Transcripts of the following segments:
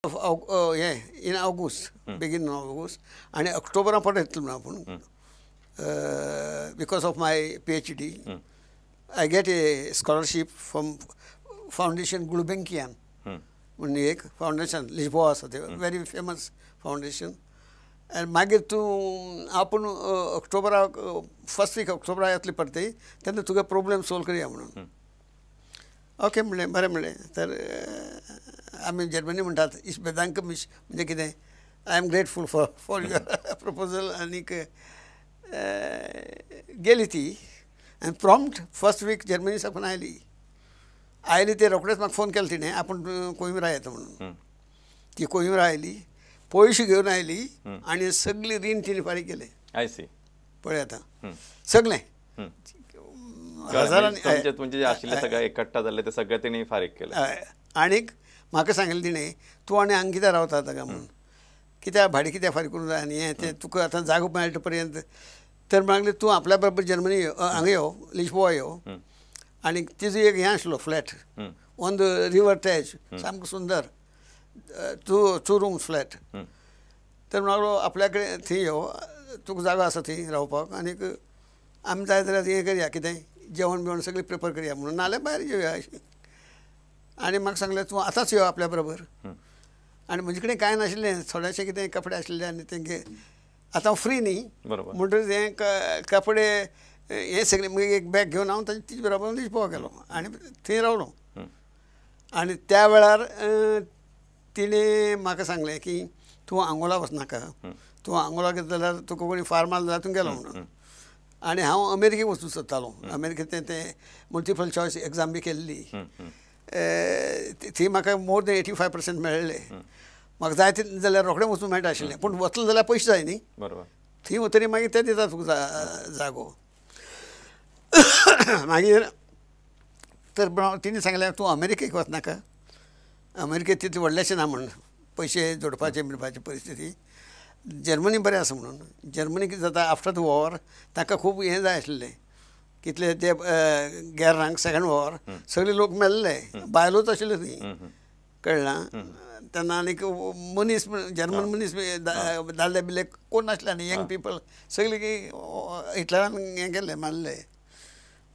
In August beginning of August आनी ऑक्टोबरा परत येतलो म्हणून आपूण because of my PhD I get a scholarship from foundation Gulbenkian म्हणून एक फाउंडेशन लिस्बोआ आसा ते वेरी फेमस फाउंडेशन आनी मागीर तूं आपूण ऑक्टोबराक फर्स्ट वीक ऑक्टोबरा येतले परते तेन्ना तुगे प्रॉब्लेम सॉल्व करया म्हणून ओके म्हणलें बरें म्हणलें तर आमी जर्मनी म्हणटात इस बेदांक म्हणजे कितें I am grateful for your proposal आनीक गेली ती आनी प्रॉम्प्ट फर्स्ट वीक जर्मनी साकून आयली ते रोखडेच म्हाका फोन केलो तिणें आपूण कोइंबरा येता म्हणून ती कोइंबरा आयली पयशे घेवन आयली आनी सगळी रीण तिणें फारीक केलें पळय आतां सगळें हजारांनी म्हणजे आशिल्लें सगळें एकट्ठा जाल्लें तें सगळें तेणी फारीक केलें आनीक म्हाका सांगलें तिणें तूं आनी हांगा कित्याक रावता ताका म्हणून कित्याक भाडें कित्याक फारीक करूंक जाय आनी हें तें तुका आतां जागो मेळटा पर्यंत तर म्हणलें तूं आपल्या बरोबर जर्मनी हांगा यो लिस्बोआ यो आनी तिजो एक हें आसलो flat on the river touch सामको सुंदर 2 रूम्स फ्लॅट तर म्हणलो आपल्या कडेन थंय यो तुका जागो आसा थंय रावपाक आनीक आमी जाय जाल्यार हें करया कितें जेवण बिवण सगळें प्रिपेर करया म्हणून नाल्यार भायर येवया अशें आनी म्हाका सांगलें तूं आतांच यो आपल्या बरोबर आनी म्हजे कडेन कांय नाशिल्लें थोडेशें कितें कपडे आशिल्ले आनी तेंगे आतां फ्री न्ही म्हणटकीर हें कपडे हें सगळें मागीर एक बॅग घेवन हांव तिजे बरोबर लिस्बोआ गेलो आनी थंय रावलो आनी त्या वेळार तिणें म्हाका सांगलें की तूं आंगोला वचनाका तूं आंगोला गेलो जाल्यार तुका कोणी फार्मार जाल्यार तूं गेलो म्हणून आनी हांव अमेरिकेक वचूंक सोदतालो अमेरिकेंत तें मल्टिपल चॉयस एग्जाम बी केल्ली थंय म्हाका मोर दॅन 85% मेळ्ळें म्हाका जाय जाल्यार रोखडें वचूंक मेळटा आशिल्लें पूण वतलो जाल्यार पयशे जाय न्ही थंय वतरी मागीर ते दिता तुका जागो मागीर तर तिणें सांगलें तूं अमेरिकेक वचनाका अमेरिकेक तितलें व्हडलेंशें ना म्हणून पयशे जोडपाचे बिडपाची परिस्थिती जर्मनी बरें आसा म्हणून जर्मनी कितें जाता आफ्टर द वॉर ताका खूब हें जाय आशिल्लें कितले ते गॅरांक सेकंड वॉर सगळे लोक मेल्ले बायलोच आशिल्ल्यो थंय कळ्ळां तेन्ना आनीक मनीस जर्मन मनीस दादले बिल्ले कोण नासले आनी यंग पीपल सगळीं हिटलरान हें केल्लें मारलें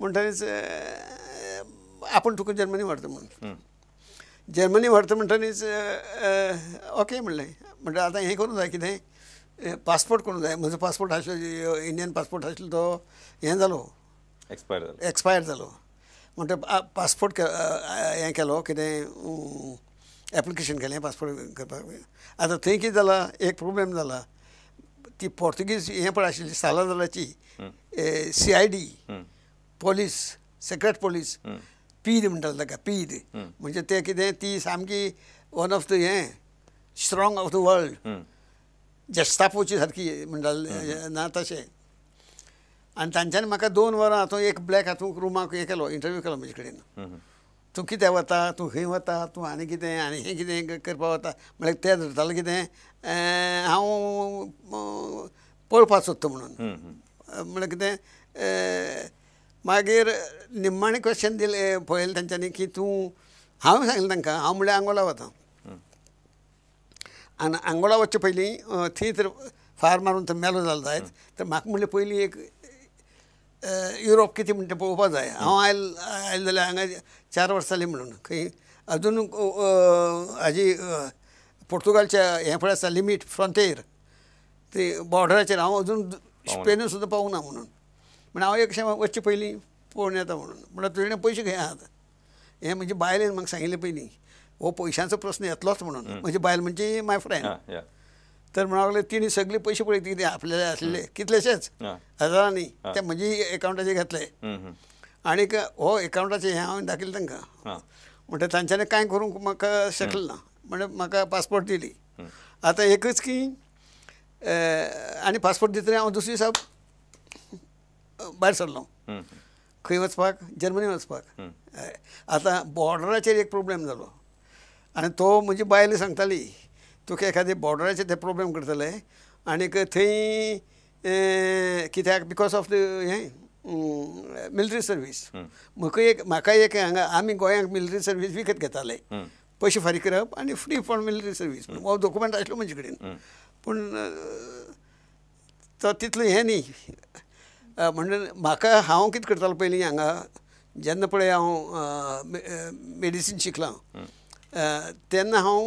म्हणटकीच आपूण तुका जर्मनी व्हरता म्हणून जर्मनी व्हरता म्हणटकीच ओके म्हणलें म्हणटा आतां हें करूंक जाय कितें पासपोर्ट करूंक जाय म्हजो पासपोर्ट आशिल्लो इंडियन पासपोर्ट आशिल्लो तो हें जालो एक्सपायर जालो म्हणटा पासपोर्ट हें केलो कितें एप्लिकेशन केलें पासपोर्ट करपाक आतां थंय कितें जाला एक प्रॉब्लेम जाला ती पोर्तुगीज हें पळय आशिल्ली सालाजाराची CID पोलीस सेक्रेट पोलीस पीद म्हणटाले ताका पीद म्हणजे ते कितें ती सामकी वन ऑफ द हें स्ट्रॉंग ऑफ द वर्ल्ड जेस्तापोची सारकी म्हणटाले ना तशें आनी तांच्यांनी म्हाका 2 वरां हातूंत एक ब्लॅक हातूंत रूमाक हें केलो इंटरव्यू केलो म्हजे कडेन तूं कितें वता तूं खंय वता तूं आनी कितें आनी हें कितें करपाक वता म्हळ्यार तें धरतालें कितें हांव पळोवपाक सोदता म्हणून म्हळ्यार कितें मागीर निम्माणें क्वेश्चन दिलें पळयलें तांच्यांनी की तूं हांवें सांगलें तांकां हांव म्हळ्यार आंगोला वता आनी आंगोला वचचे पयलीं थंय तर फार मारून थंय मेलो जालो जायत तर म्हाका म्हणलें पयलीं एक युरोप कितें म्हणटा पळोवपाक जाय हांव आयलें जाल्यार हांगा 4 वर्सां जालीं म्हणून खंय अजून हाजी पोर्तुगालच्या हें पळय आसा लिमीट फ्रॉंटेर ती बॉर्डराचेर हांव अजून स्पेनूय सुद्दां पावूंक ना म्हणून म्हण हांव एकशें वचचे पयलीं पळोवन येता म्हणून म्हणल्यार तुवें पयशे खंय आहात हें म्हणजे बायलेन म्हाका सांगिल्लें पयलीं हो पयशांचो प्रस्न येतलोच म्हणून म्हजी बायल म्हणजे माय फ्रेंड तर म्हणून लागलें तिणी सगळे पयशे पळय कितें आपल्याले आसलेले कितलेशेच हजारांनी ते म्हजी एकावंटाचेर घेतले आनीक हो एकावंटाचें हें हांवें दाखयलें तांकां म्हणटा तांच्यांनी कांय करूंक म्हाका शकलें ना म्हणजे म्हाका पासपोर्ट दिली आतां एकच की आनी पासपोर्ट दितरी हांव दुसरे दिसा भायर सरलो खंय वचपाक जर्मनी वचपाक आतां बॉर्डराचेर एक प्रॉब्लेम जालो आनी तो म्हजी बायल सांगताली तुका एखादी बॉर्डराचेर ते प्रॉब्लेम करतले आनीक थंय कित्याक बिकॉज ऑफ द हें मिलिटरी सर्वीस म्हाका एक हांगा आमी गोंयांक मिलिटरी सर्वीस विकत घेताले पयशे फारीक करप आनी फ्री फॉर मिलिटरी सर्वीस हो डॉक्युमेंट आसलो म्हजे कडेन पूण तो तितलो हें न्ही म्हणून म्हाका हांव कितें करतालो पयलीं हांगा जेन्ना पळय हांव मेडिसीन शिकलां तेन्ना हांव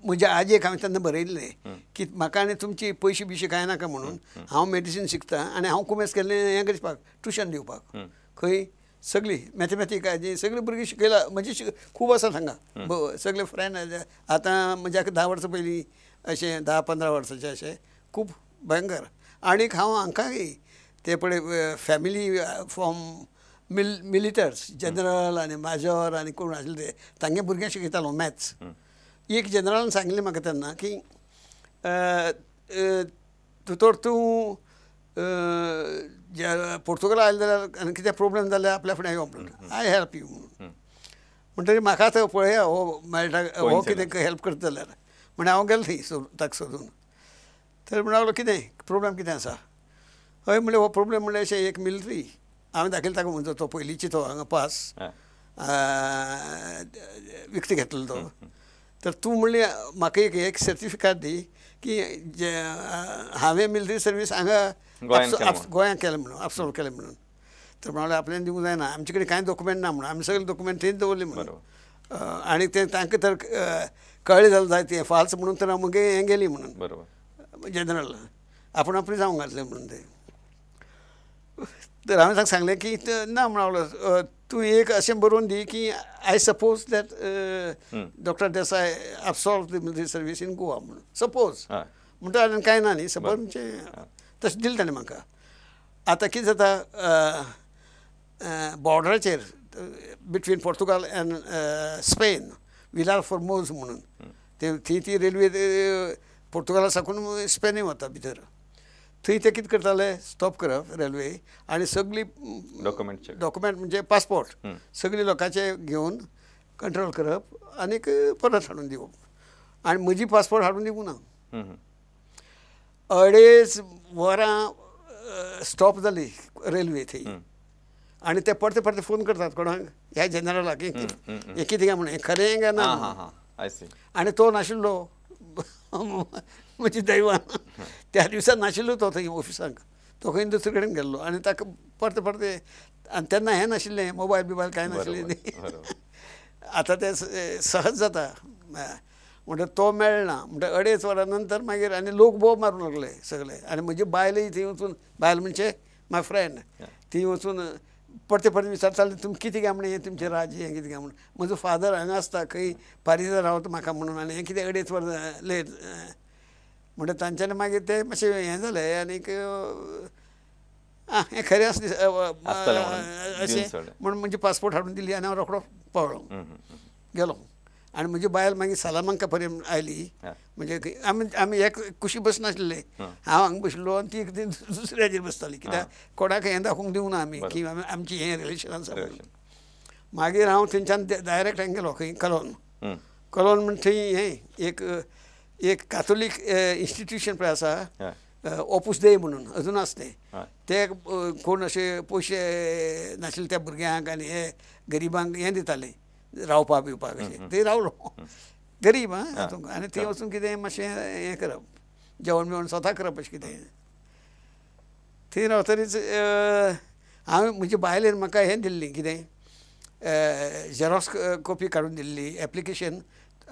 म्हज्या आजयेक हांवें तेन्ना बरयल्लें की म्हाका आनी तुमची पयशे बियशे कांय नाका म्हणून हांव मेडिसीन शिकता आनी हांव कुमेस केल्लें हें करपाक ट्युशन दिवपाक खंय सगळीं मॅथमॅटिकाची सगळीं भुरगीं शिकयला म्हणजे खूब आसात हांगा सगळे फ्रेंड आतां म्हज्याक 10 वर्सां पयलीं अशें 10-15 वर्साचें अशें खूब भयंकर आनीक हांव हांकांय ते पळय फॅमिली फ्रॉम मिलिटर्स जनरल आनी माजर आनी कोण आसले ते तांगे भुरग्यांक शिकयतालो मॅथ्स एक जनरलान सांगिल्लें म्हाका तेन्ना की दोतोर तूं पोर्तुगाला आयले जाल्यार आनी कितें प्रॉब्लेम जाल्यार आपल्या फुड्यान यो म्हणून आय हेल्प यू म्हणून म्हणटकीर म्हाका आतां पळया हो मेळटा हो कितें हेल्प करता जाल्यार म्हण हांव गेलो थंय ताका सोदून तर म्हणून लागलो कितें प्रॉब्लेम कितें आसा हय म्हणलें हो प्रॉब्लेम म्हणल्यार अशें एक मिलिटरी हांवें दाखयलो ताका म्हणचो तो पयलींची तो हांगा पास विकती घेतलो तो तर तूं म्हणलें म्हाका एक सर्टिफिकेट दी की हांवें मिलिटरी सर्वीस हांगा गोंयांत केलें म्हणून एब्सॉल्व केलें म्हणून तर म्हणलें आपल्यान दिवंक जायना आमचे कडेन कांय डॉक्युमेंट ना म्हणून आमी सगळे डॉक्युमेंट थंयच दवरले म्हणून आनी ते तांकां तर कळ्ळें जालें जाय तें फाल्स म्हणून तर हांव मगे हें गेली म्हणून जनरल आपणें जावंक घातलें म्हणून तें तर हांवें ताका सांगलें की ना म्हणलो तूं एक अशें बरोवन दी की आय सपोज दॅट डॉक्टर देसाय absolve the military service in Goa म्हणून सपोज म्हणटा आनी कांय ना न्ही सपोज म्हणजे तशें दिलें ताणें म्हाका आतां कितें जाता बॉर्डराचेर between Portugal and Spain Vilar Formoso म्हणून ती रेल्वे पोर्तुगाला साकून स्पेनीक वता भितर थंय ते कितें करताले स्टॉप करप रेल्वे आनी सगळीं डॉक्युमेंट म्हणजे पासपोर्ट सगळीं लोकांचे घेवन कंट्रोल करप आनीक परत हाडून दिवप आनी म्हजी पासपोर्ट हाडून दिवंक ना 2.5 वरां स्टॉप जाली रेल्वे थंय आनी ते परते परते फोन करतात कोणाक ह्या जनरलाक हें कितें काय म्हणून हें खरें काय ना आनी तो नाशिल्लो म्हणजे दैवान त्या दिसा नाशिल्लो तो थंय ऑफिसाक तो खंय दुसरे कडेन गेल्लो आनी ताका परते परते आनी तेन्ना हें नाशिल्लें मोबायल बिबायल कांय नाशिल्लें न्ही आतां तें सहज जाता म्हणटा तो मेळना म्हणटा 2.5 वरां नंतर मागीर आनी लोक बोब मारूंक लागले सगळे आनी म्हजी बायलय थंय वचून बायल म्हणजे माय फ्रेंड ती वचून परते परते विचारताले तुमी कितें काय म्हणून हें तुमचें राज्य हें कितें काय म्हणून म्हजो फादर हांगा आसता खंय पारिजार रावता म्हाका म्हणून आनी हें कितें 2.5 वरां लेट म्हणटा तांच्यांनी मागीर तें मातशें हें जालें आनीक हें खरें अशें म्हणून म्हणजे पासपोर्ट हाडून दिली आनी हांव रोखडो पावलो गेलो आनी म्हजी बायल मागीर सालामांका पर्यंत आयली म्हणजे आमी एक कुशी बसनाशिल्ले हांव हांगा बशिल्लो आनी ती दुसऱ्याचेर बसताली कित्याक कोणाक हें दाखोवंक दिवना आमी की आमची हें रिलेशन आसा मागीर हांव थंयच्यान डायरेक्ट हांगा गेलो खंय कलोन म्हण थंय हें एक काथोलीक इन्स्टिट्यूशन पळय आसा ओपूस दे म्हणून अजून आसा ते कोण अशे पयशे नाशिल्ले त्या भुरग्यांक आनी हे गरिबांक हें दिताले रावपाक बिवपाक अशें थंय रावलो गरीब आनी थंय वचून कितें मातशें हें करप जेवण बिवण स्वता करप अशें कितें थंय रावतरीच हांवें म्हज्या बायलेन म्हाका हें दिल्ली कितें झेरॉक्स कॉपी काडून दिल्ली एप्लिकेशन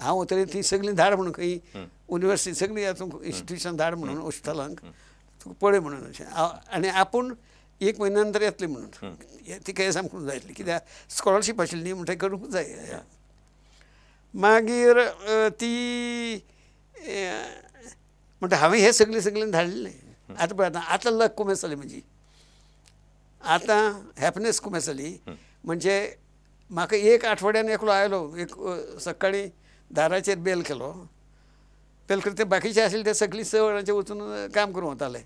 हांव वतरी ती सगळीं धाड म्हणून खंय युनिवर्सिटी सगळीं हातूंक इन्स्टिट्यूशन धाड म्हणून हॉस्पिटलांक तुका पळय म्हणून अशें आनी आपूण 1 म्हयन्या नंतर येतलें म्हणून ती केस करूंक जाय आसली कित्याक स्कॉलरशीप आशिल्ली न्ही म्हणटा करूंक जाय मागीर ती म्हणटा हांवें हें सगळें धाडलें आतां पळय आतां लक कुमेस जाली म्हजी आतां हॅपिनेस कुमेस जाली म्हणजे म्हाका 1 आठवड्यान एकलो आयलो एक सकाळीं दाराचेर बेल केलो बेल करता ते बाकीचे आशिल्ले ते सगळीं 6 वरांचेर वचून काम करूं वताले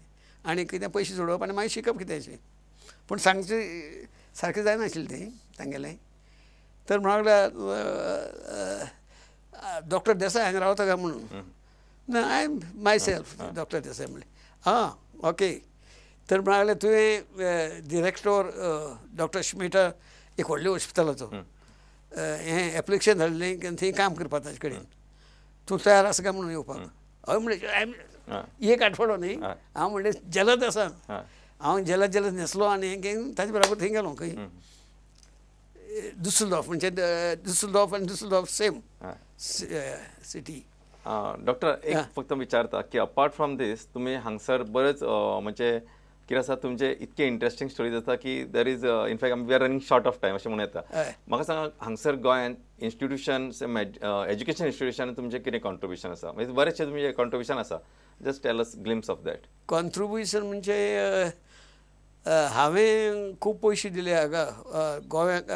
आनी कितें पयशे जोडप आनी मागीर शिकप कितें अशें पूण सांगचें सारकें जायनाशिल्लें तें तांगेलें तर म्हणूंक लागलो डॉक्टर देसाय हांगा रावता काय म्हणून ना I am my self doctor देसाय म्हणलें ओके तर म्हणूंक लागलें तुवें डिरेक्टर डॉक्टर श्मिटर एक व्हडल्या हॉस्पिटलाचो हें एप्लिकेशन धाडलें की थंय काम करपा ताजे कडेन तूं तयार आसा काय म्हणून येवपाक हय म्हणलें एक आठवडो न्ही हांव म्हणलें जलद आसा हांव जलद न्हेसलो आनी हें घेवन ताजे बराबर थंय गेलो खंय दुसलडॉर्फ म्हणजे दुसलडॉर्फ आनी दुसलडॉर्फ सेम सिटी. डॉक्टर एक फक्त विचारता की अपार्ट फ्रॉम दीस तुमी हांगसर बरेच म्हणजे कितें आसा तुमचे इतके इंटरेस्टिंग स्टोरीज आसा की there is in fact we are running short of time अशें म्हणून येता. म्हाका सांगा हांगसर गोंयांत इन्स्टिट्यूशन एज्युकेशन इन्स्टिट्यूशन तुमचें कितें कॉन्ट्रिब्युशन आसा म्हणजे बरेचशे तुमचें कॉन्ट्रिब्युशन आसा just tell us glimpse of that. Contribution म्हणजे हांवें खूब पयशे दिले हाका गोव्याक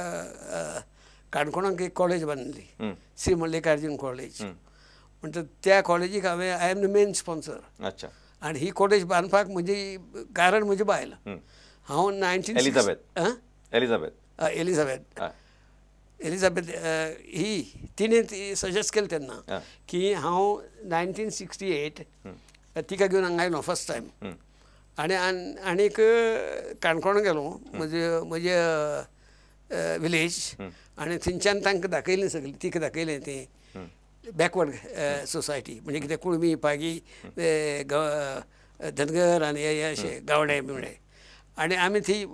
काणकोणाक एक कॉलेज बांदली श्री मल्लिकार्जून कॉलेज म्हणटा त्या कॉलेजीक हांवें I am the main sponsor. अच्छा. आनी ही कॉलेज बांदपाक म्हजी कारण म्हजी बायल हांव 19 एलिझाबेथ ही तिणें सजेस्ट केलें तेन्ना की हांव 1968 तिका घेवन हांगा आयलो फर्स्ट टायम आनीक काणकोण गेलो म्हजे विलेज आनी थंयच्यान तांकां दाखयलें सगळें तिका दाखयलें तें बॅकवर्ड सोसायटी म्हणजे कितें कुळमी पागी धनगर आनी हे अशे गावडे बिवडे आनी आमी थंय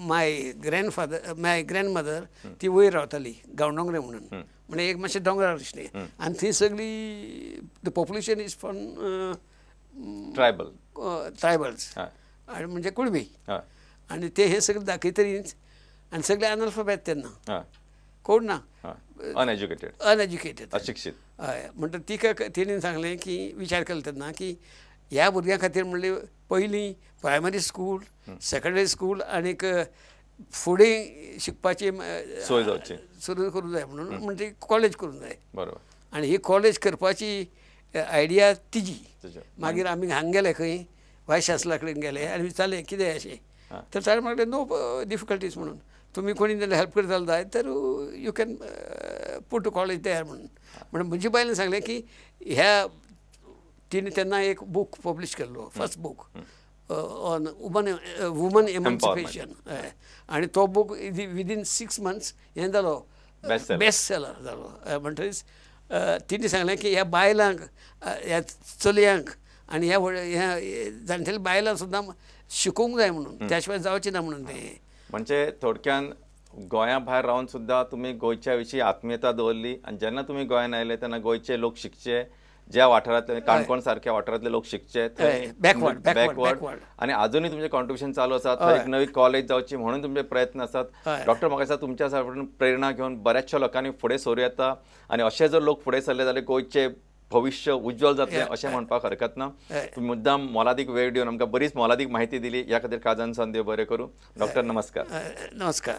माय ग्रॅन्डमदर ती वयर रावताली गांवडोंगरे म्हणून म्हणजे एक मातशें दोंगरार दिसलें आनी थंय सगळी the population is from tribals आनी म्हणजे कुळमी आनी ते हे सगळें दाखयतरीच आनी सगळे अनल्फाबेट तेन्ना कोण ना अनएज्युकेटेड अशिक्षीत. हय म्हणटा तिका तिणें सांगलें की विचार केलो तेन्ना की ह्या भुरग्यां खातीर म्हणलें पयलीं प्रायमरी स्कूल सेकंडरी स्कूल आनीक फुडें शिकपाची सोय जावची सुरू करूंक जाय म्हणून म्हणजे कॉलेज करूंक जाय. बरोबर. आनी ही कॉलेज करपाची आयडिया तिजी. मागीर आमी हांगा गेले खंय वायस चान्सलरा कडेन गेले आनी विचारलें कितें अशें तर ताणें म्हणलें नो डिफिकल्टीज म्हणून तुमी कोणी जाल्यार हेल्प करता जाय तर you can put to college there म्हणून म्हजी बायलेन सांगलें की ह्या तिणें तेन्ना एक बूक पब्लीश केल्लो first book on woman emancipation आनी तो बूक विदीन 6 months हें जालो बेस्ट सेलर जालो. म्हणटरीच तिणें सांगलें की ह्या बायलांक ह्या चलयांक आनी ह्या जाणटेल्या बायलांक सुद्दां शिकोवंक जाय म्हणून त्या शिवाय जावचें ना म्हणून तें. म्हणजे थोडक्यान गोंया भायर रावन सुद्दां तुमी गोंयच्या विशीं आत्मीयता दवरली आनी जेन्ना तुमी गोंयान आयले तेन्ना गोंयचे लोक शिकचे ज्या वाठारांतले काणकोण सारक्या वाठारांतले लोक शिकचे बॅकवर्ड आनी आजुनूय तुमचें कॉन्ट्रिब्युशन चालू आसा थंय एक नवी कॉलेज जावची म्हणून तुमचे प्रयत्न आसात. डॉक्टर म्हाका दिसता तुमच्या सारकेन प्रेरणा घेवन बऱ्याचशा लोकांनी फुडें सरूं येता आनी अशे जर लोक फुडें सरले जाल्यार गोंयचे भविष्य उज्ज्वल जातलें अशें म्हणपाक हरकत ना. तुम्ही मुद्दाम मोलादीक वेळ दिवन आमकां बरीच मोलादीक माहिती दिली ह्या खातीर काळजान देव बरें करूं. डॉक्टर नमस्कार. नमस्कार.